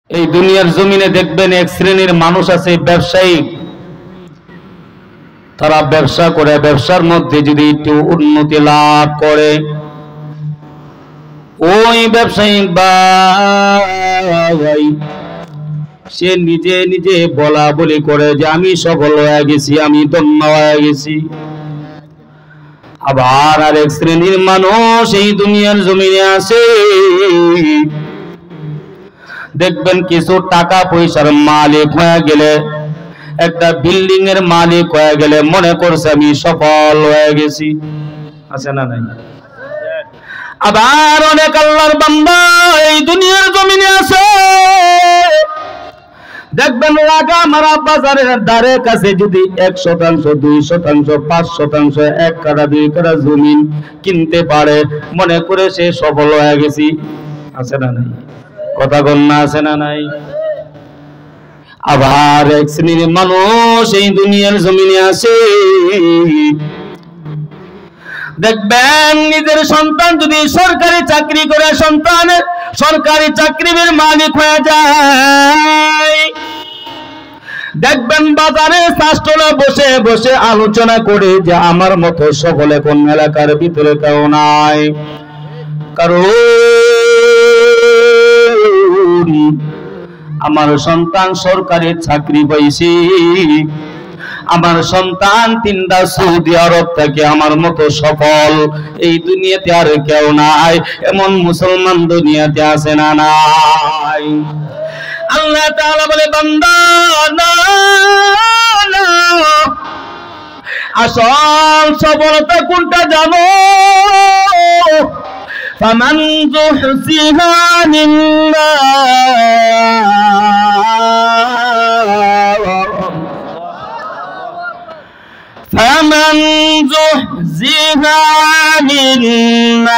এই দুনিয়ার জমিনে দেখবেন এক শ্রেণীর মানুষ আছে ব্যবসায়ী, তারা ব্যবসা করে, ব্যবসার মধ্যে যদি একটু উন্নতি লাভ করে, ওই ব্যবসায়ী ভাই সে নিজে নিজে বলা বলি করে যে আমি সফল হয়ে গেছি, আমি ধন্য হয়ে গেছি। আবার আরেক শ্রেণীর মানুষ এই দুনিয়ার জমিনে আছে, দেখবেন কিছু টাকা পয়সার মালিক হয়ে গেলে, একটা বিল্ডিং এর মালিক হয়ে গেলে মনে করছে আমি সফল হয়ে গেছি। আছে না নাই? আবার অনেক আল্লাহর বান্দা এই দুনিয়ার জমিনে আছে, দেখবেন লাগা মারা বাজারের ধারে কাছে যদি 1% 2%, 5%, 1 কাঠা 2 কাঠা জমিন কিনতে পারে, মনে করে সে সফল হয়ে গেছি। আছে না নাই? কথা গন্না আছে না নাই? আবার এক শ্রেণীর মানুষ এই দুনিয়ার জমিনে আছে, দেখবেন নিজের সন্তান যদি সরকারি চাকরি করে, সন্তানের সরকারি চাকরির মালিক হয়ে যায়, দেখবেন বাজারে শাস্ত্ররা বসে বসে আলোচনা করে যে আমার মতো সফল কোন এলাকার ভিতরে কেউ নাই। কারণ আমার সন্তান সরকারি চাকরি পাইছে, আমার সন্তান 3টা সৌদি আরব থেকে আমার মতো সফল এই দুনিয়াতে আর কেউ নাই। এমন মুসলমান দুনিয়াতে আছে না নাই? আল্লাহ তাআলা বলে বান্দা না, আসল সফলতা কোনটা জানো? ফামান যুহজিহা আনিন্নার, ফামান যুহজিহা আনিন্নার,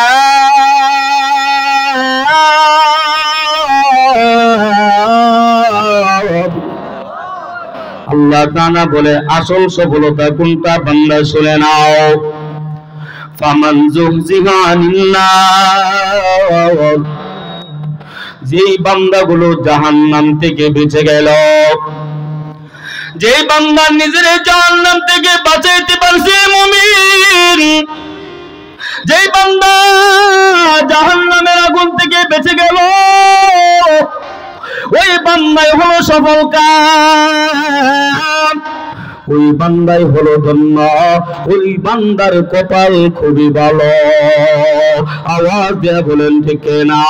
আল্লাহ তাআলা বলে আসল সফলতা কোনটা বান্দা শুনে নাও। ফামান যুহজিহা আনিন্নার, যেই বান্দাগুলো জাহান্নাম থেকে বেঁচে গেল, যেই বান্দা নিজের জাহান্নাম থেকে বাঁচাইতে পারছে মুমিন, যেই বান্দা জাহান্নামের আগুন থেকে বেঁচে গেল, ওই বান্দাই হলো সফল কাম, ওই বান্দাই হলো ধন্য, ওই বান্দার কপাল খুবই ভালো। আওয়াজ দিয়ে বলেন ঠিক না?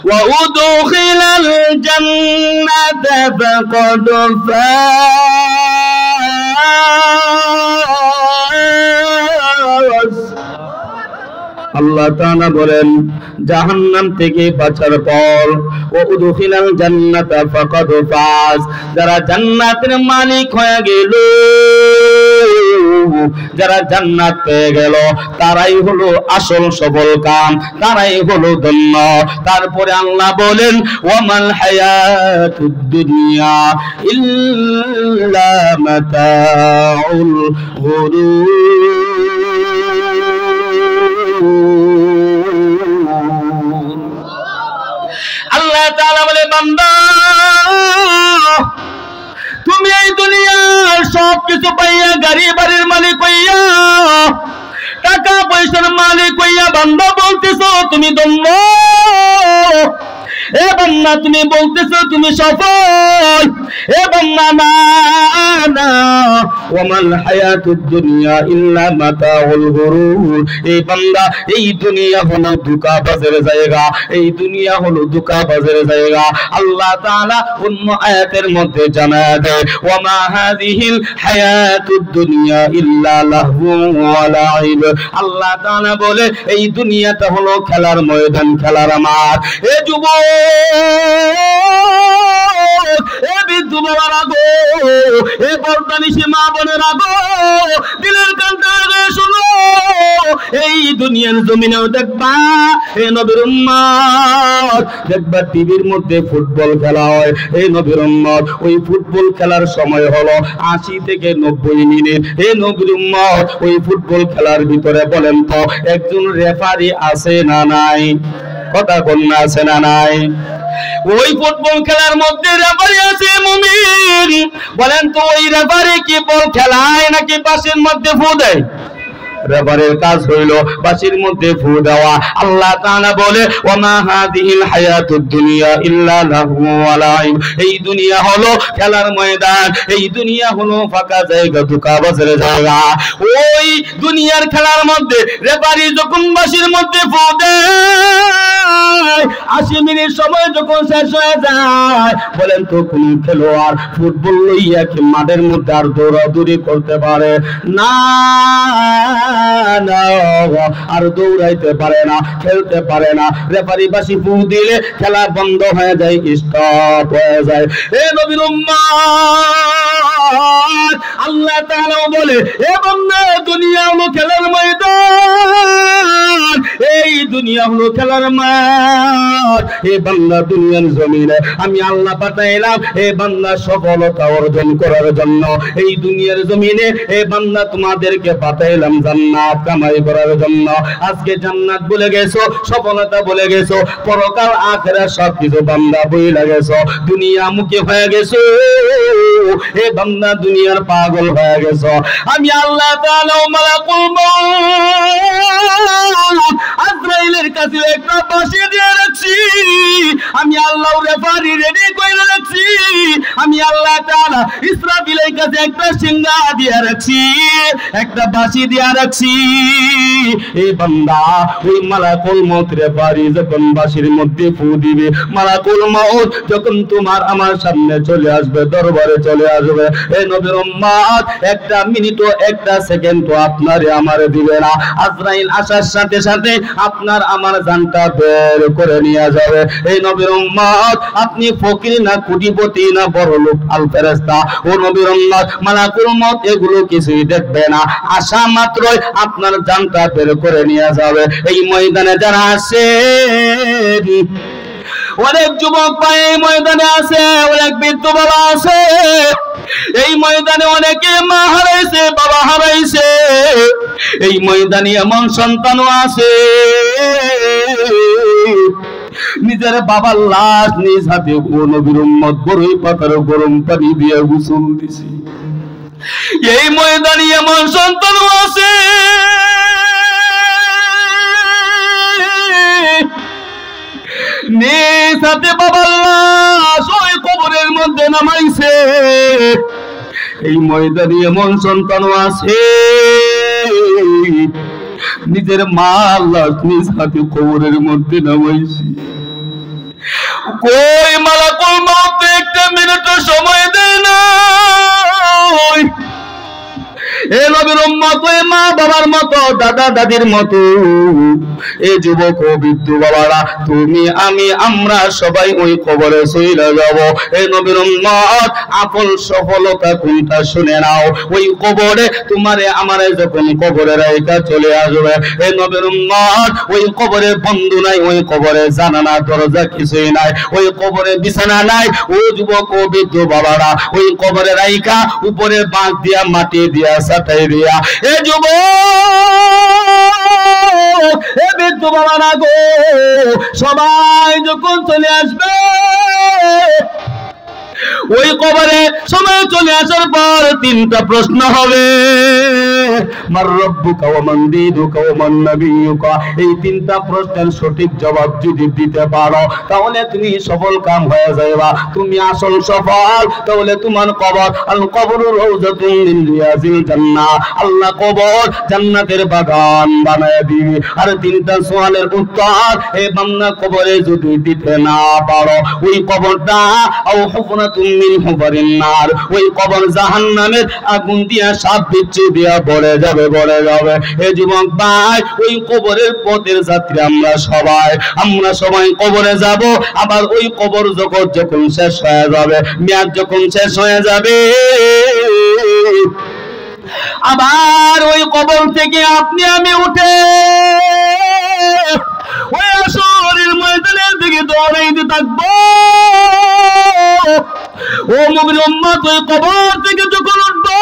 وَأُدْخِلَ الْجَنَّةَ فَقَدْ فَازَ। আল্লাহ তাআলা বলেন জাহান্নাম থেকে বাঁচার পর ওয়াদখিলাল জান্নাতা ফাকাদ ফাজ, যারা জান্নাতের মালিক হয়ে গেল, যারা জান্নাত পেয়ে গেল, তারাই হলো আসল সফল কাম, তারাই হলো ধন্য। তারপরে আল্লাহ বলেন ওয়ামাল হায়াতুদ দুনিয়া ইল্লা মাতাউল গুরুর। আল্লাহ তাআলা বলে বান্দা তুমি এই দুনিয়ার সব কিছু পাইয়া, গাড়ি বাড়ির মালিক হইয়া, টাকা পয়সার মালিক হইয়া বান্দা বলতেছো তুমি ধন্য, এ বান্দা তুমি বলতেছো তুমি সফল, এ বান্দা না না, ওয়ামাল হায়াতুদ দুনিয়া ইল্লা মাতাউল গুরুর। এই বান্দা এই দুনিয়া হলো ধোঁকাবাজের জায়গা, এই দুনিয়া হলো ধোঁকাবাজের জায়গা। আল্লাহ তাআলা অন্য আয়াতের মধ্যে জানায় দেয় ওয়ামা হাযিহিল হায়াতুদ দুনিয়া ইল্লা লাহওয়ুন ওয়া লাইব। আল্লাহ তাআলা বলে এই দুনিয়াটা হলো খেলার ময়দান, খেলার মাঠ। এ যুবক, এ বৃদ্ধ বাবারা গো, এ পর্দানিশী মা বোনেরা গো, দিলের কান্তে শুনো, এই দুনিয়ার জমিনেও দেখবা এ নবীর উম্মত, দেখবা টিভির মধ্যে ফুটবল খেলা হয়, এই নবীর উম্মত ওই ফুটবল খেলার সময় হলো 80 থেকে 90 মিনিট। এই নবীর উম্মত ওই ফুটবল খেলার ভিতরে বলেন তো একজন রেফারি আছে না নাই? কথা কোন আছে না নাই? ওই ফুটবল খেলার মধ্যে রেফারি আছে মুমিন, বলেন তো ওই রেফারি কি বল খেলায় নাকি বাঁশির মধ্যে ফু দেয়? রেফারির কাজ হইল বাঁশির মধ্যে ফু দেওয়া। আল্লাহ তাআলা বলে ওয়া হাযিহিল হায়াতুদ দুনিয়া ইল্লা লাহু ওয়া লাইব, এই দুনিয়া হলো খেলার ময়দান, এই দুনিয়া হলো ফাঁকা জায়গা, ধোঁকাবাজের জায়গা। ওই দুনিয়ার খেলার মধ্যে রেফারি যখন বাঁশির মধ্যে ফু দেয়, 80 মিনিট সময় যখন শেষ হয়ে যায়, বলেন তো কোন খেলোয়াড় ফুটবল লইয়া কি মাঠের মধ্যে আর দৌড়াদৌড়ি করতে পারে? না, আর দৌড়াইতে পারে না, খেলতে পারে না। রেফারি বাঁশি ফু দিলে খেলা বন্ধ হয়ে যায়, স্টপ হয়ে যায়। এ নবীর উম্মত, আল্লাহ তাআলা বলে এ বান্দা দুনিয়া হলো খেলার ময়দান, এই দুনিয়া হলো খেলার মাঠ। এ বান্দা দুনিয়ার জমিনে আমি আল্লাহ পাঠাইলাম এ বান্দা সফলতা অর্জন করার জন্য। এই দুনিয়ার জমিনে এ বান্দা তোমাদেরকে পাঠাইলাম জান্নাত কামাই করার জন্য। আজকে জান্নাত বলে গেছো, সফলতা বলে গেছো, পরকাল আখিরাত সবকিছু বান্দা বইলা গেছো, দুনিয়া মুখে হয়ে গেছো। এ বান্দা দুনিয়ার পাগল হয়ে গেছো। আমি আল্লাহ তাআলা মালাকুল মউত আজরাইলের কাছে একটা বাঁশি দিয়ে রাখছি, আমি আল্লাহ রেফারি রেডি করে রাখছি, আমি আল্লাহ তাআলা ইসরাফিলের কাছে একটা সিংহা দিয়ে রাখছি, একটা বাঁশি দিয়ে রাখছি। এই বান্দা ওই মালাকুল মউত রেফারি যখন বাঁশির মধ্যে ফু দিবে, মালাকুল মউত যখন তোমার আমার সামনে চলে আসবে, দরবারে চলে আসবে, এই নবীর উম্মত একটা মিনিটও একটা সেকেন্ডও আপনারে আমারে দিবে না। আজরাইল আসার সাথে সাথে আপনার আমার জানটা বের করে নিয়ে যাবে। এই নবীর উম্মত, আপনি ফকির না কোটিপতি না বড় লোক আল ফেরেশতা, ও নবীর উম্মত মালাকুল মউত এগুলো কিছুই দেখবে না, আসা মাত্রই আপনার জানটা বের করে নিয়ে যাবে। এই ময়দানে যারা আছে, অনেক যুবক ভাই এই ময়দানে আছে, অনেক বৃদ্ধ বাবা আছে, এই ময়দানে অনেকে মা হারাইছে, বাবা হারাইছে, এই ময়দানে এমন সন্তানও আছে নিজের বাবার লাশ নিজ হাতে ও নবীর উম্মত বড়ই পাতার গরম পানি দিয়ে গোসল দিছে। এই ময়দানে এমন সন্তানও আছে নিজ হাতে বাবার লাশ ওই কবরের মধ্যে নামাইছে। এই ময়দানে এমন সন্তানও আছে নিজের মা লাশ নিজ হাতে কবরের মধ্যে নামাইছে। কই মালাকুল মউত একটা মিনিট সময় দেয় না। এ নবীর উম্মত, ওই মা বাবার মতো, দাদা দাদির মতো, এই যুবক ও বৃদ্ধ বাবারা, তুমি আমি আমরা সবাই ওই কবরে চলে যাব। এই নবীর উম্মত, আপন সফলতা কোনটা শুনে নাও। ওই কবরে তোমারে আমারে যখন কবরে রাইখা চলে আসবে, এই নবীর উম্মত, ওই কবরে বন্ধু নাই, ওই কবরে জানালা দরজা কিছুই নাই, ওই কবরে বিছানা নাই। ও যুবক ও বৃদ্ধ বাবারা, ওই কবরে রাইখা উপরে বাঁশ দিয়া মাটি দিয়া সাটাই দিয়া, এ যুবক এ বৃদ্ধ বাবারা গো, সবাই যখন চলে আসবে ওই কবরে, সময় চলে আসার পর তিনটা প্রশ্ন হবে, মার রব্বুকা ওয়া মান দীনুকা ওয়া মান নাবিয়ুকা। এই তিনটা প্রশ্নের সঠিক জবাব যদি দিতে পারো তাহলে তুমি সফল কাম হয়ে যাবে, তুমি আসল সফল। তাহলে তোমার কবর আল কবরু রাউযাতুন মিন রিয়াজিল জান্নাহ, আল্লাহ কবর জান্নাতের বাগান বানায় দিবে। আর তিনটা সওয়ালের উত্তর এই বান্দা কবরে যদি দিতে না পারো, ওই কবরটা আও হুফরাতুন মিন হুফারিন নার, ওই কবর জাহান্নামের আগুন দিয়া সাপ বিচ্ছু দিয়া ভরে যাবে, ভরে যাবে। এই যুবক ভাই, ওই কবরের পথের যাত্রী আমরা সবাই কবরে যাব। আবার ওই কবর জগৎ যখন শেষ হয়ে যাবে, মেয়াদ যখন শেষ হয়ে যাবে, আবার ওই কবর থেকে আপনি আমি উঠে ওই আসরের ময়দানের দিকে দৌড়াইতে থাকবো। ও মুমিন উম্মত, ওই কবর থেকে যখন উঠবো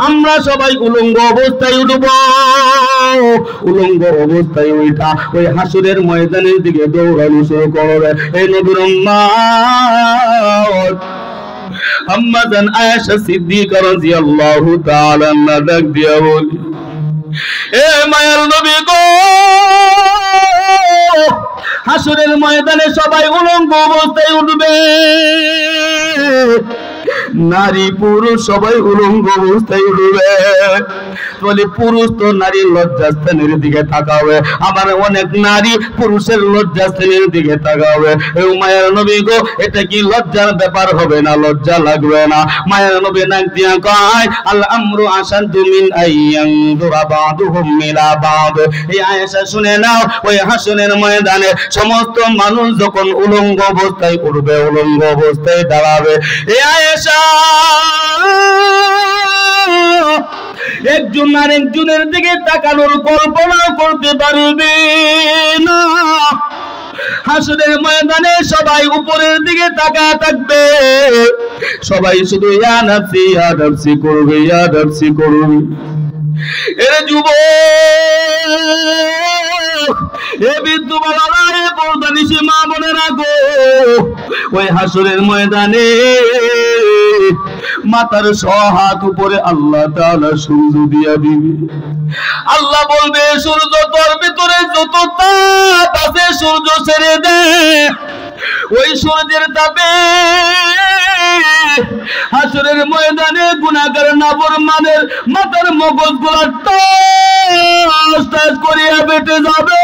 আমরা সবাই উলঙ্গ অবস্থায় উঠব। উলঙ্গ অবস্থায় ওইটা ওই হাসরের ময়দানের দিকে দৌড়ানো শুরু করবে। এই নবীর উম্মত আম্মা জান আয়েশা সিদ্দিকা রাদিয়াল্লাহু তাআলা আনহা ডাক দিয়া বলি, এ মায়ের নবী গো, হাসরের ময়দানে সবাই উলঙ্গ অবস্থায় উঠবে, নারী পুরুষ সবাই উলঙ্গ অবস্থায় উঠবে। বলে পুরুষ তো নারীর লজ্জাস্থানের দিকে তাকাবে, আবার অনেক নারী পুরুষের লজ্জাস্থানের দিকে তাকাবে। মায়ের নবী গো, এটা কি লজ্জার ব্যাপার হবে না? লজ্জা লাগবে না? মায়ের নবী নাক দিয়া কয়, আল আমরু আশাদু মিন আইয়ানযুরা বা'দুহুম ইলা বা'দ। এই আয়েশা শুনে নাও, ওই হাসরের ময়দানে সমস্ত মানুষ যখন উলঙ্গ অবস্থায় উঠবে, উলঙ্গ অবস্থায় দাঁড়াবে, এই আয়েশা একজন আরেকজনের দিকে তাকানোর কল্পনা করতে পারবে না। হাসরের ময়দানে সবাই উপরের দিকে তাকায় থাকবে, সবাই শুধু ইয়া নাফসি ইয়া নাফসি করবে, ইয়া নাফসি করবে। এর যুবক, এ বিদ্যুবালা, এ পর্দানিশী মা বোনেরা গো, ওই হাসরের ময়দানে মাথার হাত উপরে আল্লাহ তাআলা সূর্য দিয়া দিবে। আল্লাহ বলবে, সূর্য তোর ভিতরে যত তাপ আছে সূর্য ছেড়ে দে। ওই সূর্যের তাপে হাসরের ময়দানে গুনাহগার নাফরমানের মাথার মগজগুলো টাস টাস করিয়া বেটে যাবে।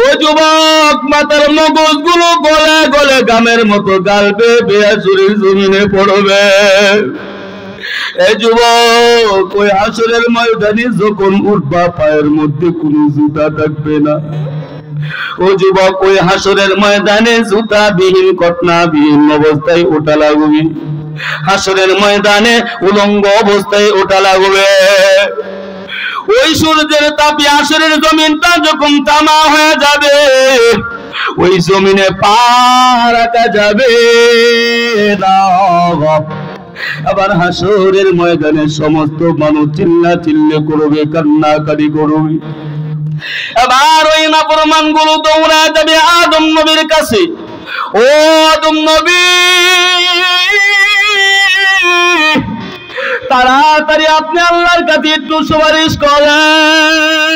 ও যুবক, মাথার মগজগুলো গলে গলে গামের মতো গালবে, বেয়াসুরের জমিনে পড়বে। এ যুবক, ওই হাসরের ময়দানে যখন উঠবা পায়ের মধ্যে কোনো জুতা থাকবে না। ও যুবক, ওই হাসরের ময়দানে জুতা বিহীন কটনা বিহীন অবস্থায় ওঠা লাগবে। হাসরের ময়দানে উলঙ্গ অবস্থায় ওঠা লাগবে। ওই সূর্যের তাপে হাসরের জমিনটা যখন তামা হয়ে যাবে, ওই জমিনে পা রাখা যাবে না। আবার হাসরের ময়দানে সমস্ত মানুষ চিল্লা চিল্লি করবে, কান্নাকাটি করবে। এবার ওই নাফরমান গুলো দৌড়া যাবে আদম নবীর কাছে। ও আদম নবী, তাড়াতাড়ি আপনি আল্লাহর কাছে একটু সুপারিশ করেন,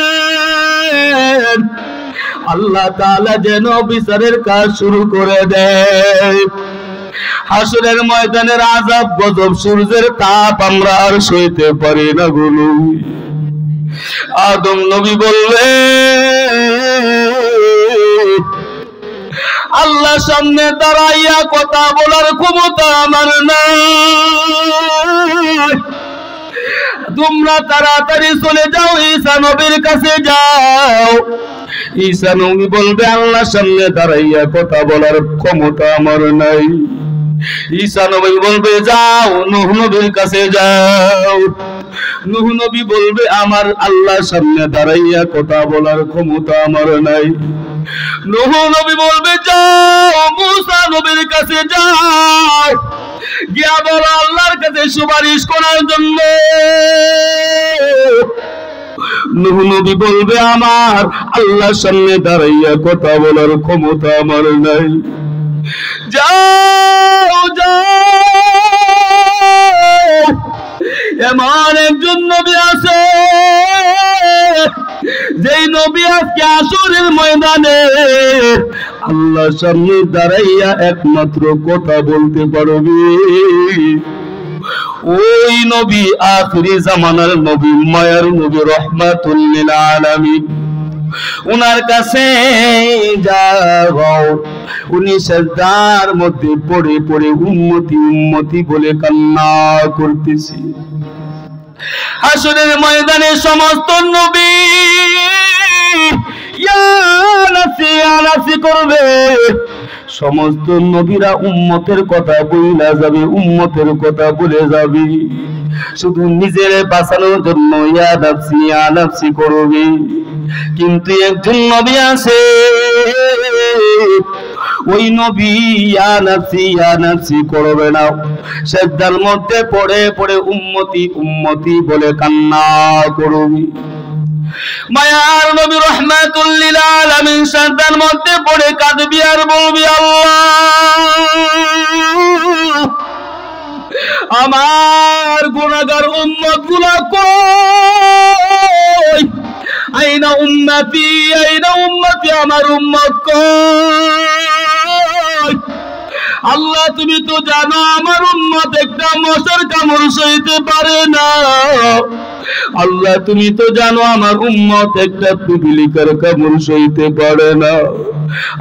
আল্লাহ তাআলা যেন বিচারের কাজ শুরু করে দেয়। হাসরের ময়দানের আযাব গজব, সূর্যের তাপ আমরা আর সইতে পারি না গুলো। আদম নবী বলবে, আল্লাহ সামনে দাঁড়াইয়া কথা বলার ক্ষমতা আমার নাই, তোমরা তাড়াতাড়ি চলে যাও, ঈসা নবীর কাছে যাও। ঈসা নবী বলবে, আল্লাহ সামনে দাঁড়াইয়া কথা বলার ক্ষমতা আমার নাই। ঈসা নবী বলবে, যাও নূহ নবীর কাছে যাও। নূহ নবী বলবে, আমার আল্লাহর সামনে দাঁড়াইয়া কথা বলার ক্ষমতা আমার নাই। নূহ নবী বলবে, যাও মূসা নবীর কাছে যাও, গিয়া বলো আল্লাহর কাছে সুপারিশ করার জন্য। নূহ নবী বলবে, আমার আল্লাহর সামনে দাঁড়াইয়া কথা বলার ক্ষমতা আমার নাই। যাও যাও, এমন একজন নবী আছে যেই নবী আজকে হাসরের ময়দানে আল্লাহর সামনে দাঁড়াইয়া একমাত্র কথা বলতে পারবে। ওই নবী আখিরি জামানার নবী, মায়ার নবী, রাহমাতুল লিল আলামিন। উনার কাছে যাও, উনি সিজদার মধ্যে পড়ে পড়ে উম্মতি উম্মতি বলে কান্না করতেছে। হাসরের ময়দানে সমস্ত নবী ইয়া নাফসি ইয়া নাফসি করবে। সমস্ত নবীরা উম্মতের কথা বইলা যাবে, উম্মতের কথা বলে যাবে, শুধু নিজের বাঁচানোর জন্য ইয়া নাফসি করবে। কিন্তু একজন নবী আছে, ওই নবী ইয়া নাফসি করবে না, সিজদার মধ্যে পড়ে পড়ে উম্মতি উম্মতি বলে কান্না করবি। মায়ার নবী রাহমাতুল লিল আলামিন সিজদার মধ্যে পড়ে কাঁদবি আর বলবি আল্লাহ আমার গুনাহগার উম্মতগুলো কই, আইনা উম্মতি আমার উম্মত কই। আল্লাহ তুমি তো জানো আমার উম্মত একটা মশার কামড় সইতে পারে না, আল্লাহ তুমি তো জানো আমার উম্মত একটা পিপিলিকার কামড় সইতে পারে না।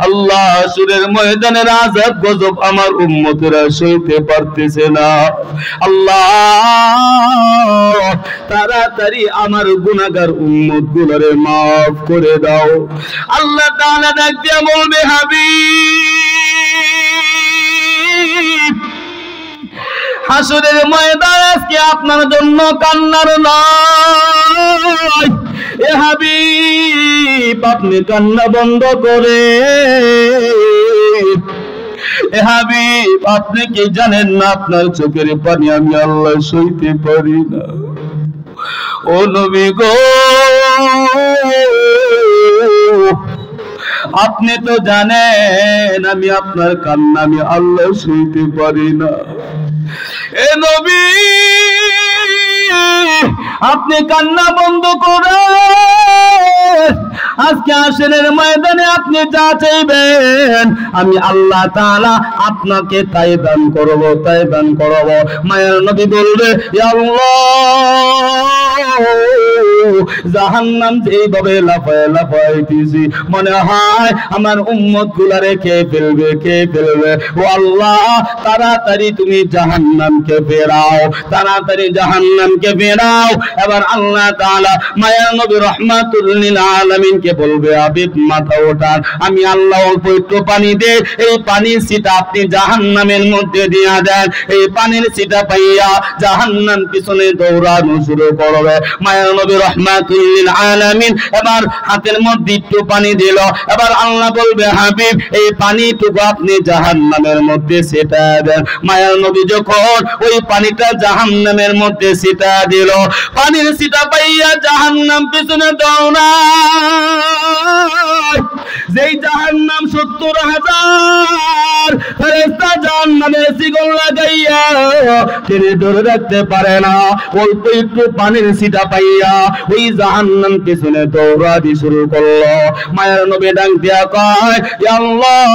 আল্লাহ হাসরের ময়দানের আযাব গজব আমার উম্মতেরা সইতে পারতেছে না। আল্লাহ তাড়াতাড়ি আমার গুনাহগার উম্মতগুলোরে মাফ করে দাও। আল্লাহ তাআলা ডাক দিয়া বলবে হাবিব হাসরের ময়দান আজকে আপনার জন্য কান্নার নয়। এ হাবিব আপনি কান্না বন্ধ করে। এ হাবিব আপনি কি জানেন না আপনার চোখের পানি আমি আল্লাহ সইতে পারি না। ও নবী গো আপনি তো জানেন আমি আপনার কান্না আমি আল্লাহ সইতে পারি না। এ নবী আপনি কান্না বন্ধ করেন, আজকে হাসরের ময়দানে আপনি যা চাইবেন আমি আল্লাহ তাআলা আপনাকে তাই দান করব, তাই দান করব। মায়ের নবী বলবে ইয়া আল্লাহ জাহান্নাম যেভাবে লাফায় লাফাইতেছি মনে হয় আমার উম্মত গুলারে খেয়ে ফেলবে। ও আল্লাহ তাড়াতাড়ি তুমি জাহান্নামকে ফেরাও, তাড়াতাড়ি জাহান্নামকে ফেরাও। এবার আল্লাহ তাআলা মায়ার নবী রাহমাতুল লিল আলামিনকে বলবে হাবিব মাথা ওঠান, আমি আল্লাহ অল্প একটু পানি দে, এই পানির ছিটা আপনি জাহান্নামের মধ্যে দিয়া দেন। এই পানির ছিটা পাইয়া জাহান্নাম পিছনে দৌড়ানো শুরু করবে। মায়ার নবী রাহমাতুল লিল আলামিন এবার হাতের মধ্যে একটু পানি দিল। এবার আল্লাহ বলবে হাবিব এই পানিটুকু আপনি জাহান্নামের মধ্যে ছিটা দেন। মায়ার নবী যখন ওই পানিটা জাহান্নামের মধ্যে ছিটা দিল, পানির ছিটা পাইয়া জাহান্নাম পিছনে দৌড়ায়। যেই জাহান্নাম ৭০,০০০ ফেরেশতা জাহান্নামের শিকল লাগাইয়া টেনে ধরে রাখতে পারে না, অল্প একটু পানির ছিটা পাইয়া ওই জাহান্নাম পিছনে দৌড়াতে শুরু করলো। মায়ের নবী ডাক দিয়া কয় ইয়া আল্লাহ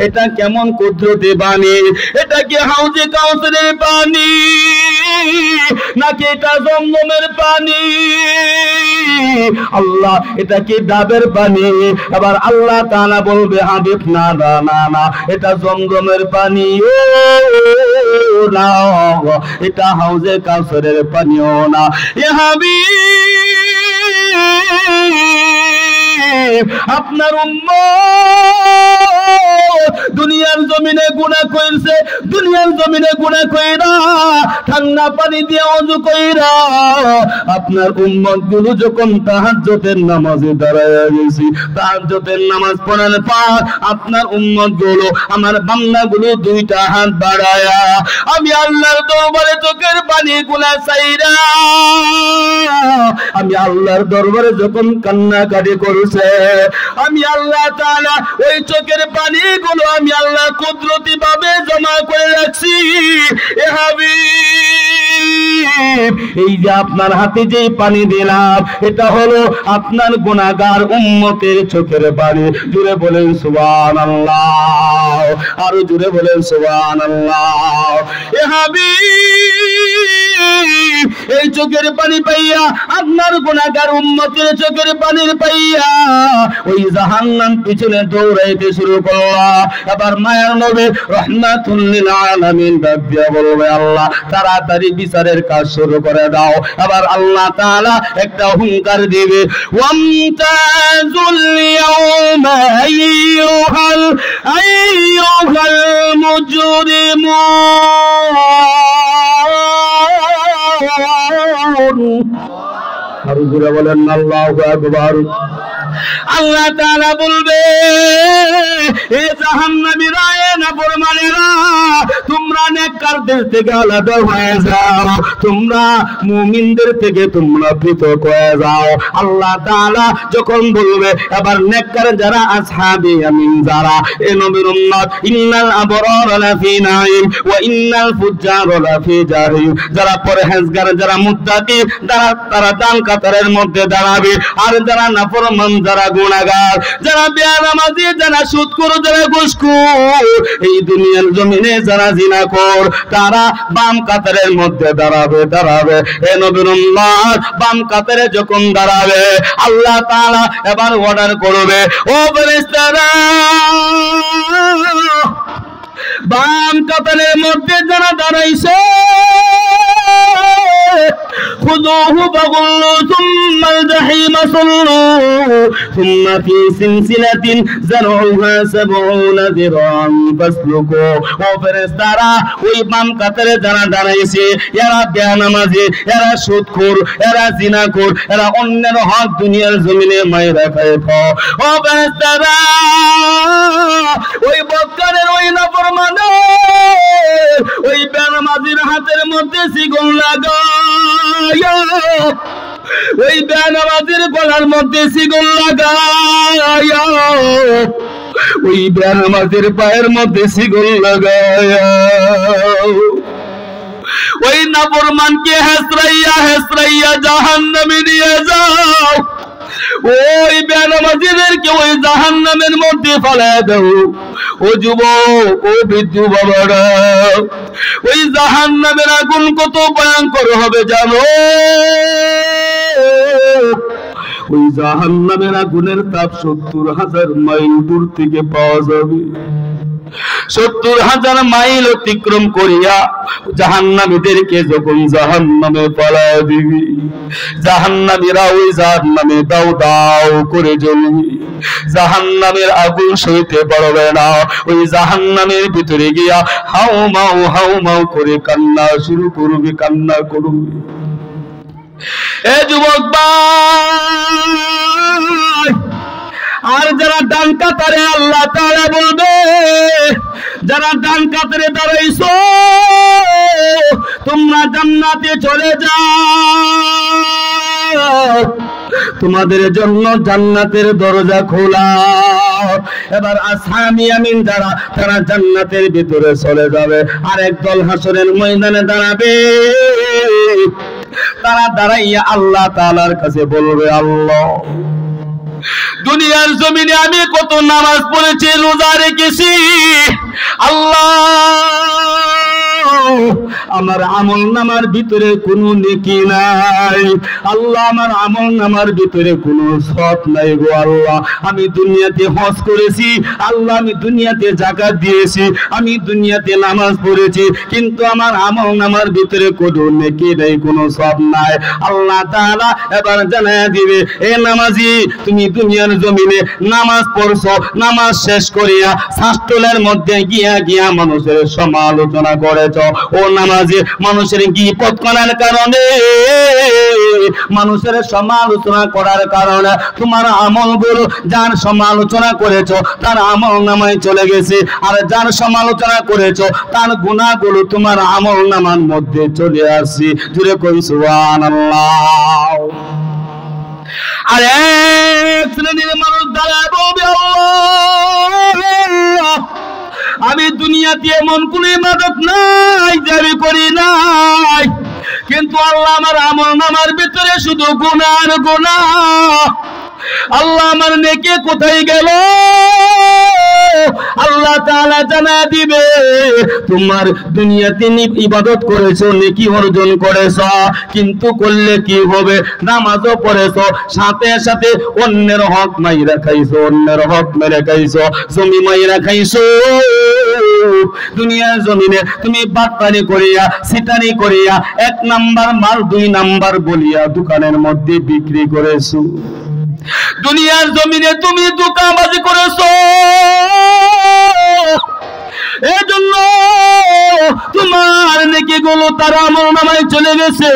এটা কেমন কুদরতি পানি, এটা কি হাউজে কাউসারের পানি নাকি এটা জমজমের পানি? আল্লাহ এটা কি ডাবের পানি? এবার আল্লাহ তাআলা বলবে হাবিব না না না না এটা জমজমের পানি না, এটা হাউজে কাউসারের পানিও না। এ হাবিব আপনার উম্মত দুনিয়ার জমিনে গুনাহ করেছে, দুনিয়ার জমিনে গুনাহ কইরা ঠান্ডা পানি দিয়ে ওযু কইরা আপনার উম্মত গুলো যখন তাহাজ্জুদের নামাজে দাঁড়ায়া গেছে, তাহাজ্জুদের নামাজ পড়ার পর আপনার উম্মত গুলো আমার বান্দা গুলো দুইটা হাত বাড়ায়া আমি আল্লাহর দরবারে চোখের পানি গুলা চাইরা আমি আল্লাহর দরবারে যখন কান্নাকাটি করছে আমি আল্লাহ তাআলা ওই চোখের পানি গুলো আমি আল্লাহ কুদরতি ভাবে জমা করে রাখছি। এ হাবিব এই যে আপনার হাতে যে পানি দিলাম এটা হলো আপনার গুনাহগার উম্মতের চোখের পানি। জোরে বলেন সুবহানাল্লাহ, আরো জোরে বলেন সুবহানাল্লাহ। এ হাবিব এই চোখের পানি পাইয়া আপনার গুনাহগার উম্মতের চোখের পানির পাইয়া ওই জাহান্নাম পিছনে দৌড়াইতে শুরু করলো। এবার মায়ার নবী রাহমাতুল লিল আলামিন ডাক দিয়া বলবে আল্লাহ তাড়াতাড়ি বিচারের কাজ শুরু করে দাও। এবার আল্লাহ তাআলা একটা হুঙ্কার দিবে ওয়ামতাজুল ইয়াউমা আইয়ুহাল মুজরিমুন। আর জোরে বলেন আল্লাহু আকবার। আল্লাহ তাআলা বলবে, এ জাহান্নামীরা, এ নাফরমানেরা, তোমরা নেককারদের থেকে আলাদা হয়ে যাও, তোমরা মুমিনদের থেকে তোমরা পৃথক হয়ে যাও। আল্লাহ তাআলা যখন বলবে, এবার নেককার যারা আসহাবে ইয়ামিন যারা, এ নবীর উম্মত, ইন্নাল আবরার লাফি নাঈম ওয়া ইন্নাল ফুজ্জার লাফি জাহিম, যারা পরহেজগার, যারা মুত্তাকি, তারা ডান কাতারের মধ্যে দাঁড়াবে, আর যারা নাফরমান, যারা গুনাহগার, যারা বেনামাজি, যারা সুদখোর, যারা ঘুষখোর, এই দুনিয়ার জমিনে যারা জিনাখোর, তারা বাম কাতারের মধ্যে দাঁড়াবে। এ নবীর উম্মত, বাম কাতারে যখন দাঁড়াবে, আল্লাহ তাআলা এবার অর্ডার করবে, ও ফেরেশতারা, বাম কাতারের মধ্যে যারা দাঁড়াইছে, খুযুহু ফাগুল্লু সুম্মাল জাহিম সাল্লু সুম্মা ফি সিলসিলাতিন যারউহা সাবউনা যিরাআন ফাসলুকু। ও ফেরেশতারা, ওই বাম কাতারে যারা দাঁড়াইছে, এরা বেনামাজি, এরা সুদখোর, এরা জিনাখোর, এরা অন্যের হক দুনিয়ার জমিনে মাইরা খায়। ও ফেরেশতারা, ওই বক্কারের, ওই নাফরমানের, ওই বেনামাজির হাতের মধ্যে শিকল লাগায়া, ওই বেনামাজির গলার মধ্যে শিকল লাগায়া, ওই বেনামাজির পায়ের মধ্যে শিকল লাগায়া, ওই নাফরমানকে হেসরাইয়া জাহান্নামে নিয়ে যাও। ওই বেনামাজিদেরকে ওই জাহান্নামের মধ্যে ফেলে দাও। ও যুবক, ও বৃদ্ধ বাবারা, ওই জাহান্নামের আগুন কত ভয়ঙ্কর হবে জানো? ওই জাহান্নামের আগুনের তাপ ৭০,০০০ মাইল দূর থেকে পাওয়া যাবে। ৭০,০০০ মাইল অতিক্রম করিয়া জাহান্নামীদেরকে যখন জাহান্নামে পালায় দিবি, জাহান্নামীরা ওই জাহান্নামে দাও দাও করে জ্বলবে। জাহান্নামের আগুন সইতে পারবে না। ওই জাহান্নামের ভিতরে গিয়া হাউ মাউ করে কান্না শুরু করবে, কান্না করবে। এ যুবক ভাই, আর যারা ডান কাতারে, আল্লাহ তাআলা বলবে, যারা ডান কাতারে দাঁড়াইছো, তোমরা জান্নাতে চলে যাও, তোমাদের জন্য জান্নাতের দরজা খোলা। এবার আসহাবে ইয়ামিন যারা, তারা জান্নাতের ভিতরে চলে যাবে। আর একদল হাসরের ময়দানে দাঁড়াবে। তারা দাঁড়াইয়া আল্লাহ তাআলার কাছে বলবে, আল্লাহ, দুনিয়ার জমিনে আমি কত নামাজ পড়েছি, রোজা রেখেছি, আল্লাহ, আমার আমল নামার ভিতরে কোনো নেকি নাই, আল্লাহ, আমার আমল নামার ভিতরে কোনো সৎ নাই গো আল্লাহ। আমি দুনিয়াতে হজ করেছি, আল্লাহ, আমি দুনিয়াতে যাকাত দিয়েছি, আমি দুনিয়াতে নামাজ পড়েছি, কিন্তু আমার আমল নামার ভিতরে কোনো নেকি নাই, কোনো সৎ নাই। আল্লাহ তাআলা এবার জানায়া দিবে, এ নামাজি, তুমি দুনিয়ার জমিনে নামাজ পড়ছো, নামাজ শেষ করিয়া শাস্ত্রের মধ্যে গিয়া মানুষের সমালোচনা করেছ। ও নামাজি, মানুষের গীবত করার কারণে, মানুষের সমালোচনা করার কারণে তোমার আমলগুলো, যার সমালোচনা করেছো তার আমল নামায় চলে গেছে, আর যার সমালোচনা করেছো তার গুনাহগুলো তোমার আমল নামার মধ্যে চলে আসছে। জুড়ে কই সুবহানাল্লাহ। আর এক শ্রেণীর মানুষ দাঁড়ায় বলবে, আল্লাহ, আমি দুনিয়াতে এমন কোন ইবাদত নাই যে আমি করি নাই, কিন্তু আল্লাহ, আমার আমল নামার ভিতরে শুধু গুনাহ আর গুনাহ। আল্লাহ, আমার নেকি কোথায় গেল? আল্লাহ তাআলা জানা দিবে, তোমার দুনিয়াতে ইবাদত করেছো, নেকি অর্জন করেছো, কিন্তু করলে কি হবে? নামাজও পড়েছো, সাথে সাথে অন্যের হক মাইরা খাইছো, অন্যের হক মেরে খাইছো, জমি মাইরা খাইছো। দুনিয়ার জমিনে তুমি বাটপারি করিয়া, সিটারি করিয়া, 1 নাম্বার মাল 2 নাম্বার বলিয়া দোকানের মধ্যে বিক্রি করেছো। দুনিয়ার জমিনে তুমি ধোঁকাবাজি করেছো, এজন্য তোমার নেকিগুলো তার আমল নামায় চলে গেছে,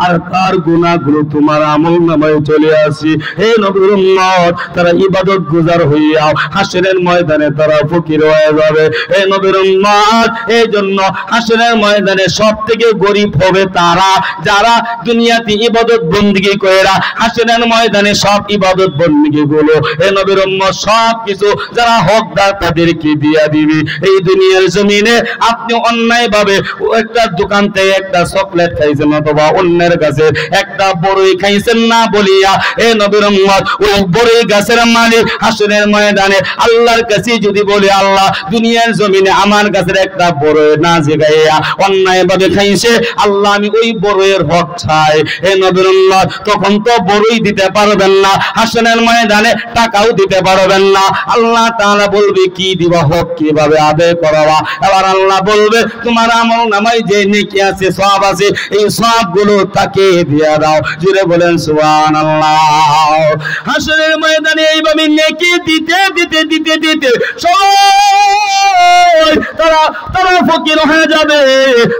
আর তার গুনাহগুলো তোমার আমলনামায় চলে আসে। হে নবীর উম্মত, তারা ইবাদত গুজার হইয়াও হাসরের ময়দানে তারা ফকির হয়ে যাবে। হে নবীর উম্মত, এই জন্য হাসরের ময়দানে সবথেকে গরিব হবে তারা যারা দুনিয়াতে ইবাদত বندگی কইরা হাসরের ময়দানে সব ইবাদত বندگی গুলো হে নবীর উম্মত সব কিছু যারা হকদার তাদেরকে দিয়া দিবে। এই দুনিয়ার জমিনে আপনি অন্যায় ভাবে একটা দোকান থেকে একটা চকলেট খাইছেন অথবা অন্যের কাছে একটা বড়ই খাইছেন না বলিয়া হে নবীর উম্মত ওই বড়ই গাছের মালিক হাসরের ময়দানে আল্লাহর কাছে যদি বলে, আল্লাহ দুনিয়ার জমিনে আমার গাছের একটা বড়ই না জিগাইয়া অন্যায় ভাবে খাইছে, আল্লাহ আমি ওই বড়ইয়ের হক চাই। হে নবীর উম্মত তখন তো বড়ই দিতে পারবেন না, হাসরের ময়দানে টাকাও দিতে পারবেন না। আল্লাহ তাআলা বলবে কি দিবা, হক কিভাবে আদায় করবা? এবার আল্লাহ বলবে তোমার আমলনামায় যে নেকি আছে, সওয়াব আছে, এই সওয়াবগুলো তাকে দিয়ে দাও। জুড়ে বলেন সুবহানাল্লাহ। হাসরের ময়দানে এইভাবে নেকি দিতে দিতে দিতে দিতে সবাই তারা ফকির হয়ে যাবে,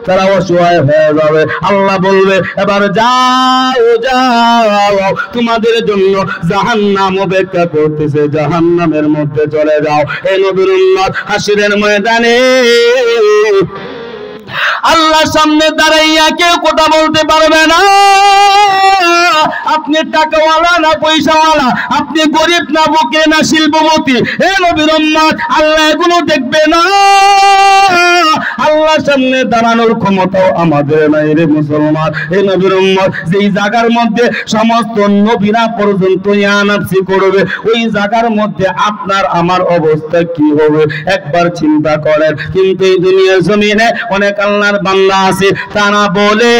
তারা অসহায় হয়ে যাবে। আল্লাহ বলবে এবার যাও যাও, তোমাদের জন্য জাহান্নাম অপেক্ষা করতেছে, জাহান্নামের মধ্যে চলে যাও। এই নবীর উম্মত হাসরের ময়দানে আল্লাহর সামনে দাঁড়াইয়া কেউ কথা বলতে পারবে না। আপনি টাকাওয়ালা না পয়সাওয়ালা, আপনি গরিব না বুকে না শিল্পপতি, হে নবীর উম্মত আল্লাহ এগুলো দেখবে না। আল্লাহর সামনে দাঁড়ানোর ক্ষমতাও আমাদের নাই রে মুসলমান। হে নবীর উম্মত যেই জায়গার মধ্যে সমস্ত নবীরা পর্যন্ত ইয়ানাফসি করবে, ওই জায়গার মধ্যে আপনার আমার অবস্থা কি হবে একবার চিন্তা করেন। কিন্তু এই দুনিয়ার জমিনে অনেক আল্লাহর বান্দা আছে, তারা বলে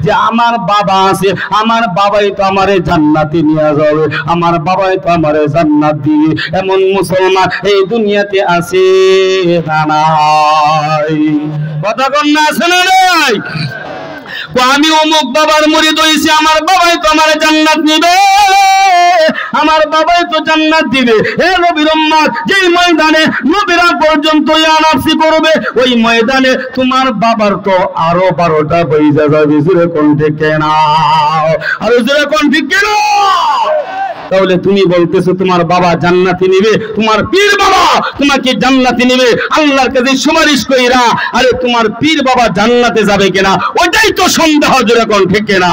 যে আমার বাবা আছে, আমার বাবাই তো আমারে জান্নাতে নিয়ে যাবে, আমার বাবাই তো আমারে জান্নাত দিবে। এমন মুসলমান এই দুনিয়াতে আছে না নাই? কথা কোন না আছে না নাই? আমি অমুক বাবার মুরিদ হইছি, আমার বাবাই তো আমারে জান্নাত দিবে, আমার বাবাই তো জান্নাত দিবে। হে নবীর উম্মত যেই ময়দানে নবীরা পর্যন্ত ইয়ানাফসি করবে, ওই ময়দানে তোমার বাবার তো আরো 12টা পয়সা যাবে। জোরে কোন ঠিক না? আরো জোরে কোন ঠিক না? তাহলে তুমি বলতেছো তোমার বাবা জান্নাতে নিবে, তোমার পীর বাবা তোমাকে জান্নাতে নিবে, আল্লাহর কাছে সুপারিশ কইরা, আরে তোমার পীর বাবা জান্নাতে যাবে কিনা ওইটাই তো সন্দেহ। জোরে কোন ঠিক না?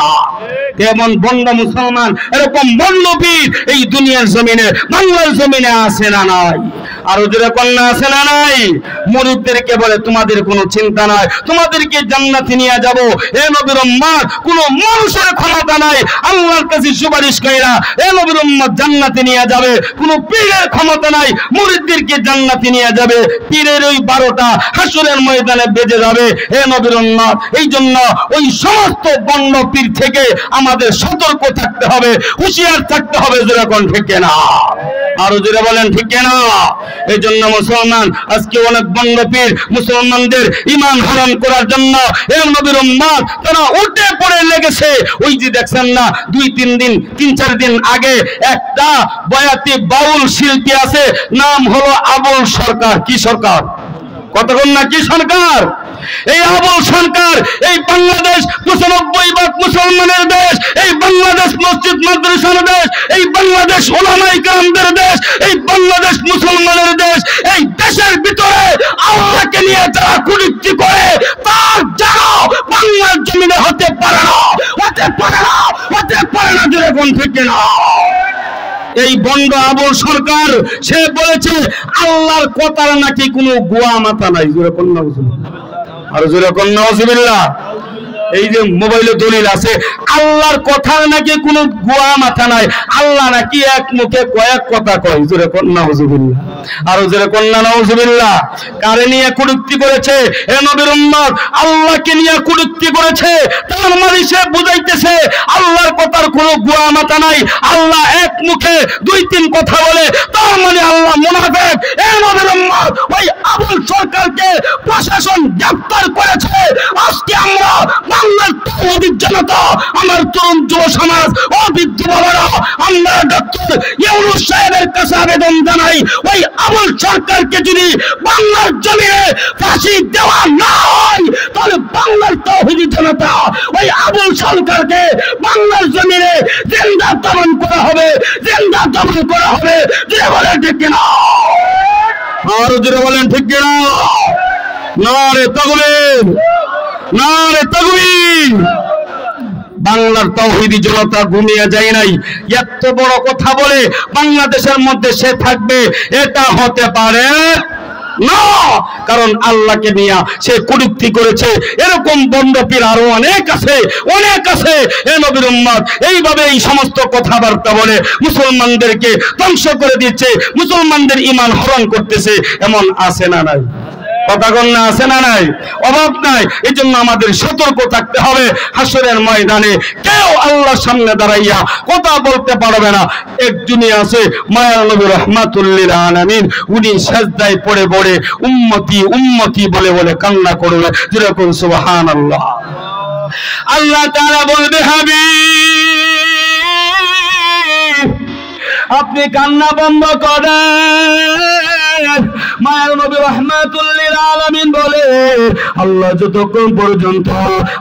তেমন বন্ড মুসলমান, এরকম বন্ড পীর এই দুনিয়ার জমিনে বাংলার জমিনে আছে না নাই? আরো জোরে কন্যা আছে না নাই? মুরিদদেরকে বলে তোমাদের কোনো চিন্তা নাই, তোমাদেরকে জান্নাতে নিয়ে যাব। হে নবীর উম্মত কোনো মানুষের ক্ষমতা নাই আল্লাহর কাছে সুপারিশ কইরা হে নবীর উম্মত জান্নাতে নিয়ে যাবে, কোনো পীরের ক্ষমতা নাই মুরিদদেরকে জান্নাতে নিয়ে যাবে। পীরের ওই 12টা হাসরের ময়দানে বেজে যাবে। হে নবীর উম্মত এই জন্য ওই সমস্ত বন্ড পীর থেকে আমাদের সতর্ক থাকতে হবে, হুঁশিয়ার থাকতে হবে। জোরে কোন ঠিক না? আরো জোরে বলেন ঠিক না? এই জন্য মুসলমান আজকে অনেক বন্ড পীর মুসলমানদের ঈমান হারাম করার জন্য হে নবীর উম্মত তারা উঠে পড়ে লেগেছে। ওই যে দেখছেন না 3-4 দিন আগে একটা বয়াতি বাউল শিল্পী আছে, নাম হলো আবুল সরকার। কি সরকার? কতক্ষণ না কি সরকার? এই আবুল সরকার এই বাংলাদেশ 95% মুসলমানের দেশ, এই বাংলাদেশ মসজিদ মাদ্রাসার দেশ, এই বাংলাদেশ উলামায়ে কেরামদের দেশ, এই বাংলাদেশ মুসলমানের দেশ। এই দেশের ভিতরে আল্লাহকে নিয়ে যারা কুনীতি করে তার যারা বাংলার জমিনে হতে পারে না, হতে পারে না, হতে পারে না। জোরে কোন ঠিক না? এই বন্ড আবুল সরকার সে বলেছে আল্লাহর কথার নাকি কোনো গোয়া মাথা নাই। জোরে কোন নাউজুবিল্লাহ? আর জোরে কোন নাউজুবিল্লাহ? এই যে মোবাইলে দলিল আছে আল্লাহর কথার নাকি কোনো গোয়া মাথা নাই, আল্লাহ নাকি এক মুখে কয়েক কথা কয়। জোরে কোন নাউজুবিল্লাহ? আর জোরে কোন নাউজুবিল্লাহ? কারে নিয়ে কুযুক্তি করেছে? হে নবীর উম্মত আল্লাহকে নিয়ে কুযুক্তি করেছে। তার মানে সে বুঝাইতেছে আল্লাহর কথার কোনো গোয়া মাথা নাই, আল্লাহ এক মুখে 2-3 কথা বলে, তার মানে আল্লাহ মুনাফিক। হে নবীর উম্মত ওই আবুল সরকারকে প্রশাসন গ্রেফতার করেছে। আজকে আমরা বাংলার তৌহিদি জনতা, আমার তরুণ যুব সমাজ, ও বৃদ্ধ বাবারা, আমরা ডক্টর ইউনূস সাহেবের কাছে আবেদন জানাই, ওই আবুল সরকারকে যদি বাংলার জমিনে ফাঁসি দেওয়া না হয়, তাহলে বাংলার তাওহীদি জনতা ওই আবুল সরকারকে বাংলার জমিনে জিন্দা দমন করা হবে, জিন্দা দমন করা হবে। যে বলেন ঠিক কিনা? আর যারা বলেন ঠিক কিনা? নারে তাকবীর, নারে তাকবীর। বাংলার তাওহীদি জনতা ঘুমিয়ে যায় নাই। এত বড় কথা বলে বাংলাদেশের মধ্যে সে থাকবে, এটা হতে পারে না। কারণ আল্লাহকে নিয়ে সে কুযুক্তি করেছে। এরকম বন্ডপীর আরো অনেক আছে, অনেক আছে। এ নবীর উম্মত এইভাবে এই সমস্ত কথাবার্তা বলে মুসলমানদেরকে ধ্বংস করে দিচ্ছে, মুসলমানদের ঈমান হরণ করতেছে। এমন আছে না নাই? কথা কন্যা আছে না নাই? অভাব নাই। এই জন্য আমাদের সতর্ক থাকতে হবে। হাসরের ময়দানে কেউ আল্লাহর সামনে দাঁড়াইয়া কথা বলতে পারবে না। একজনই আছে মায়ার নবী রাহমাতুল লিল আলামিন, উনি সিজদায় পড়ে পড়ে উম্মতি উম্মতি বলে বলে কান্না করবে। যেরকম সুবহানাল্লাহ। আল্লাহ তাআলা বলবে, হাবিব আপনি কান্না বন্ধ করেন। মায়ার নবী রাহমাতুল লিল আলামিন বলে, আল্লাহ যতক্ষণ পর্যন্ত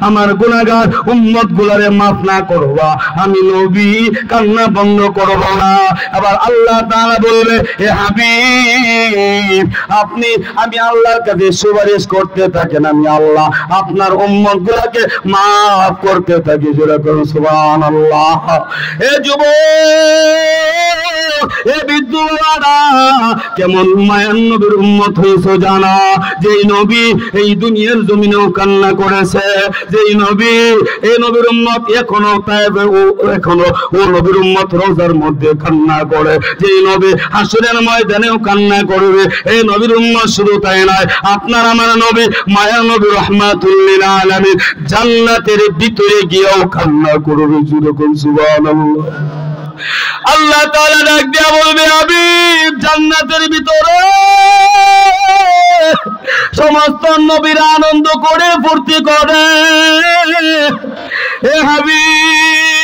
আমার গুনাহগার উম্মত গুলারে মাফ না করবা, আমি নবী কান্না বন্ধ করব না। আবার আল্লাহ তাআলা বলবে, হে হাবিব আপনি, আমি আল্লাহর কাছে সুপারিশ করতে থাকেন, আমি আল্লাহ আপনার উম্মত গুলাকে মাফ করতে থাকি। যেরকম সুবহানাল্লাহ। হে যুবক, এ বিদ্যুৎরা কেমন মায়ার নবীর উম্মত হয়েছে জানা? যেই নবী এই দুনিয়ার জমিনেও কান্না করেছে, যেই নবী এই নবীর উম্মত এখনো তায়েবে, এখনো ও নবীর উম্মত রওজার মধ্যে কান্না করে, যেই নবী হাসরের ময়দানেও কান্না করবে। এই নবীর উম্মত শুধু তাই নয়, আপনার আমার নবী মায়ার নবী রাহমাতুল লিল আলামিন জান্নাতের ভিতরে গিয়েও কান্না করবে। যেরকম সুবহানাল্লাহ। আল্লাহ তাআলা ডাক দিয়া বলবে, হাবিব জান্নাতের ভিতরে সমস্ত নবীরা আনন্দ করে ফুর্তি করে। হে হাবিব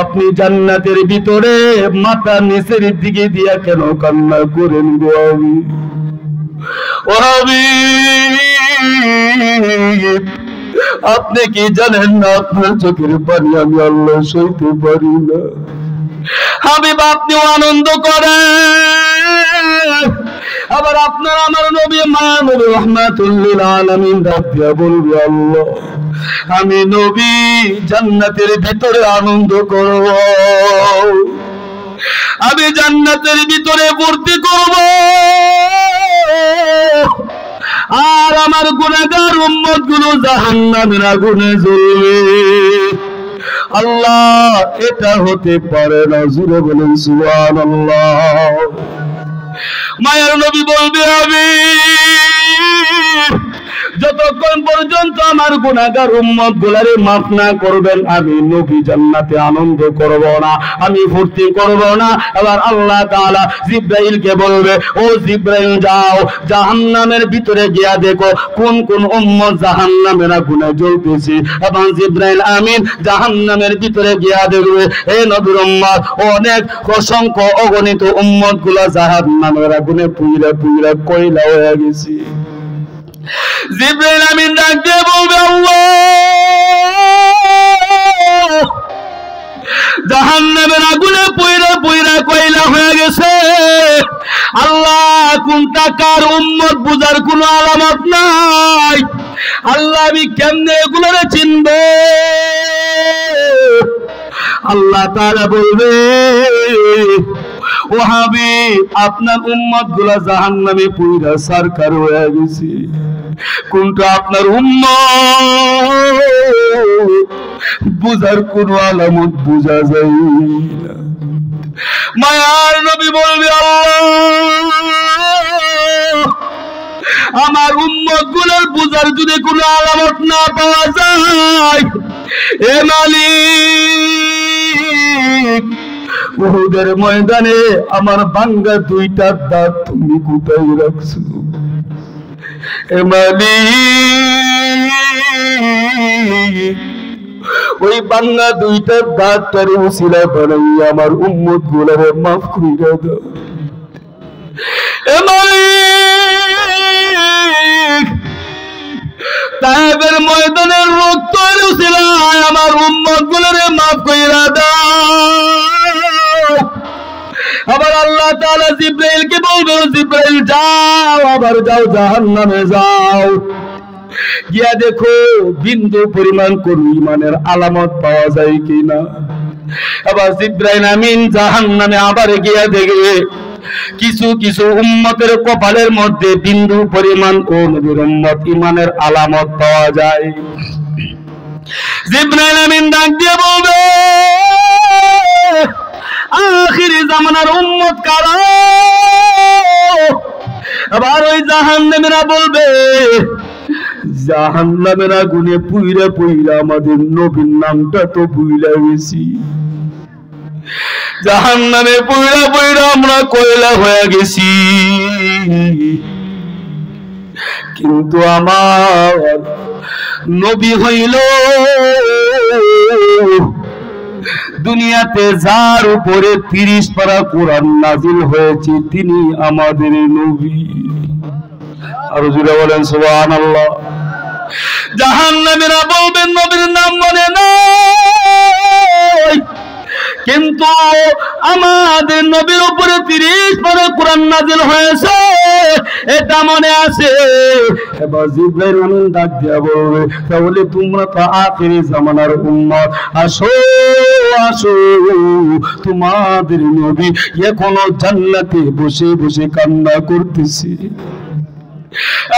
আপনি জান্নাতের ভিতরে মাথা নিচের দিকে দিয়া কেন কান্না করেন গো হাবিব? ও হাবিব আপনি কি জানেন না আপনার চোখের পানি আমি আল্লাহ সইতে পারি না? হাবিব আপনিও আনন্দ করেন। আবার আপনার আমার নবী মায়া নবী রাহমাতুল লিল আলামিন ডাক দিয়া বলবে, আল্লাহ আমি নবী জান্নাতের ভিতরে আনন্দ করব, আমি জান্নাতের ভিতরে ফুর্তি করব, আর আমার গুনাহগার উম্মত গুলো জাহান্নামের আগুনে জ্বলবে। আল্লাহ এটা হতে পারে না। জোরে বলেন সুবহানাল্লাহ। মায়ার নবী বলবে, হাবিব যতক্ষণ পর্যন্ত আমার গুনাহগার উম্মত গুলারে মাফ না করবেন, আমি নবী জান্নাতে আনন্দ করব না, আমি ফুর্তি করব না। আবার আল্লাহ তাআলা জিবরাইলকে বলবে, ও জিবরাইল যাও জাহান্নামের ভিতরে গিয়া দেখো কোন কোন উম্মত জাহান্নামের আগুনে জ্বলতেছে। এবং জিবরাইল আমিন জাহান্নামের ভিতরে গিয়া দেখবে, হে নবীর উম্মত অনেক অসংখ্য অগণিত উম্মত গুলা জাহান্নামের আগুনে পুইরা পুইরা কয়লা হয়ে গেছে। জিবরাইল আমিন ডাক দিয়ে বলবে, আল্লাহ জাহান্নামের আগুনে পুইরা পুইরা কয়লা হয়ে গেছে। আল্লাহ কোনটা কার উম্মত বুঝার কোনো আলামত নাই। আল্লাহ আমি কেমনে এগুলোরে চিনব? আল্লাহ তাআলা বলবে, ও হাবিব আপনার উম্মত গুলা জাহান্নামে পুইরা সারকার হয়ে গেছে। কোনটা আপনার উম্মত বুঝার কোন আলামত বুঝা যায় না। মায়ার নবী বলবে, আল্লাহ আমার উম্মত গুলোর বুঝার যদি কোনো আলামত না পাওয়া যায়, এ মালিক উহুদের ময়দানে আমার ভাঙ্গা দুইটা দাঁত তুমি কোথায় রাখছো? এ মালিক ওই বাংলা দুইটা দাঁতটারে উসিলা বানাইয়া আমার উম্মত গুলারে মাফ কইরা দাও এ মালিক। তায়েবের ময়দানের রক্তের উসিলায় আমার উম্মত গুলারে মাফ কইরা দাও। আবার আল্লাহ তাআলা জিবরাইলকে বলবে, জিবরাইল যাও, আবার যাও জাহান্নামে যাও, গিয়া দেখো বিন্দু পরিমাণ কোন ঈমানের আলামত পাওয়া যায় কিনা। আবার জিবরাইল আমিন জাহান্নামে আবার গিয়া দেখে কিছু কিছু উম্মতের কপালের মধ্যে বিন্দু পরিমাণ কোন নবীর উম্মত ঈমানের আলামত পাওয়া যায়। জিবরাইল আমিন ডাক দিয়ে বলবে, আখিরি জামানার উম্মত কারা? আবার ওই জাহান্নামীরা বলবে, জাহান্নামের আগুনে পুইরা পুইরা আমাদের নবীর নামটা তো ভুইলা গেছি, জাহান্নামে পুইরা পুইরা আমরা কয়লা হয়ে গেছি, কিন্তু আমার নবী হইল দুনিয়াতে যার উপরে 30 পারা কোরআন নাজিল হয়েছে তিনি আমাদের নবী। আর জুড়ে বলেন সুবহানাল্লাহ। জাহান্নামীরা বলবেন নবীর নাম মনে নাই, কিন্তু আমাদের নবীর উপরে 30 পারা কোরআন নাজিল হয়েছে এটা মনে আছে। এবার জিবরাইল আমিন ডাক দিয়া বলবে, তাহলে তোমরা তো আখিরি জামানার উম্মত, আসো আসো, তোমাদের নবী এখনো জান্নাতে বসে বসে কান্না করতেছে।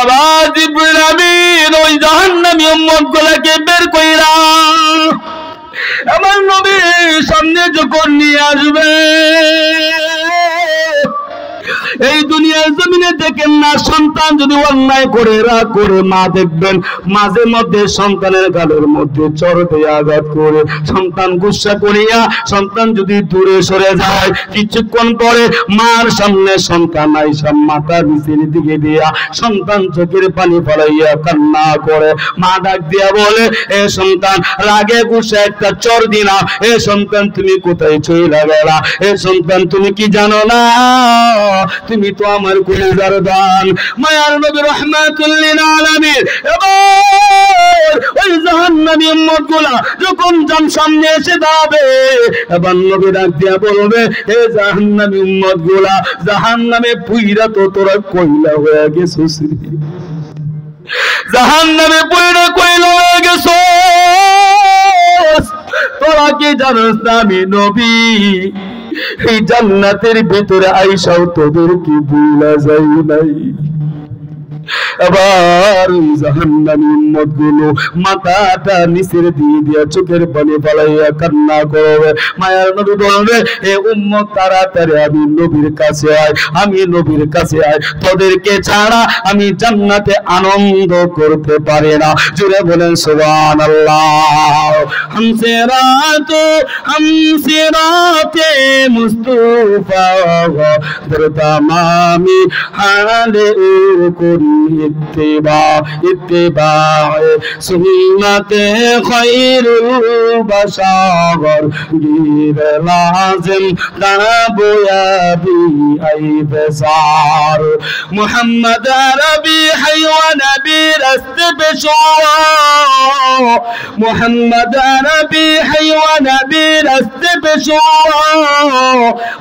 আবার জিবরাইল আমিন ওই জাহান্নামী উম্মতগুলোকে বের কইরা আমার নবীর সামনে যখন নিয়ে আসবে, এই দুনিয়ার জমিনে দেখেন না, সন্তান যদি অন্যায় করে রাগ করে মা দেখবেন মাঝে মধ্যে সন্তানের গালের মধ্যে চর দিয়ে আঘাত করে, সন্তান গুসা করিয়া সন্তান যদি দূরে সরে যায়, কিছুক্ষণ পরে মার সামনে সন্তান আইসা মাথা নিচের দিকে দিয়া সন্তান চোখের পানি ফলাইয়া কান্না করে, মা ডাক দিয়া বলে, এ সন্তান রাগে গুসা একটা চর দিনা, এ সন্তান তুমি কোথায় চইলা গেলা, এ সন্তান তুমি কি জানো না তুমি তো আমার কলিজার দান, মায়ার নবী রাহমাতুল লিল আলামিন। এবার ওই জাহান্নামী উম্মতগুলা যখন জান সামনে এসে দাঁড়াবে, এবার নবী ডাক দিয়া বলবে, হে জাহান্নামী উম্মতগুলা, জাহান্নামে পুইরা তো তোরা কয়লা হয়ে গেছিস, জাহান্নামে পুইরা কয়লা হয়ে গেছিস, তোরা কি জানোস না আমি নবী এই জান্নাতের ভিতরে আইসাও তোদের কি ভুলা যায় নাই। আবার জাহান্নামী উম্মতগুলো মাথাটা নিচের দিয়ে দিয়া চোখের পানি ফলাইয়া কান্না করবে, মায়ার নবী বলবে, এ উম্মত তাড়াতাড়ি আমি নবীর কাছে আয়, আমি নবীর কাছে আয়, তোদেরকে ছাড়া আমি জান্নাতে আনন্দ করতে পারি না। জুড়ে বলেন সুবহানাল্লাহ। হামসিরাতে মুস্তাফা দরদামামি হালে কোন ইত্তিবা সুন্নতে খায়রুল বাশার গির লাজিম দাবুয়া বি আইবসার মুহাম্মদ আরবি হাইওয়া নবী রাস্তে पे मुहम्मद अरबी हयवा नबी रास्ते पे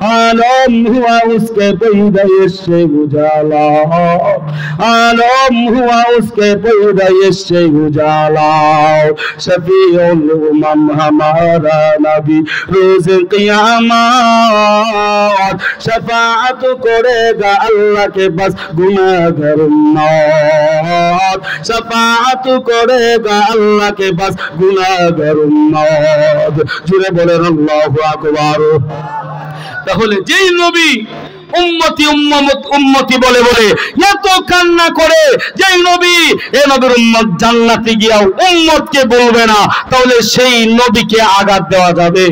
आलम हुआ उसके पैदाइश से उजाला, आलम हुआ उसके पैदाइश से उजाला, शफीउल उम्म हमारा नबी रोज क़यामत शफाअत करेगा अल्लाह के पास गुनाहगार उम्मत, शफाअत करेगा अल्लाह के पास गुनाहगार उम्मत। जुड़े बोले अल्लाहु আকবার। তাহলে যেই নবী উম্মতি উম্মতি বলে বলে এত কান্না করে, যেই নবী এই নবীর উম্মত জান্নাতে গিয়া উম্মতকে বলবে না, তাহলে সেই নবীকে আঘাত দেওয়া যাবে?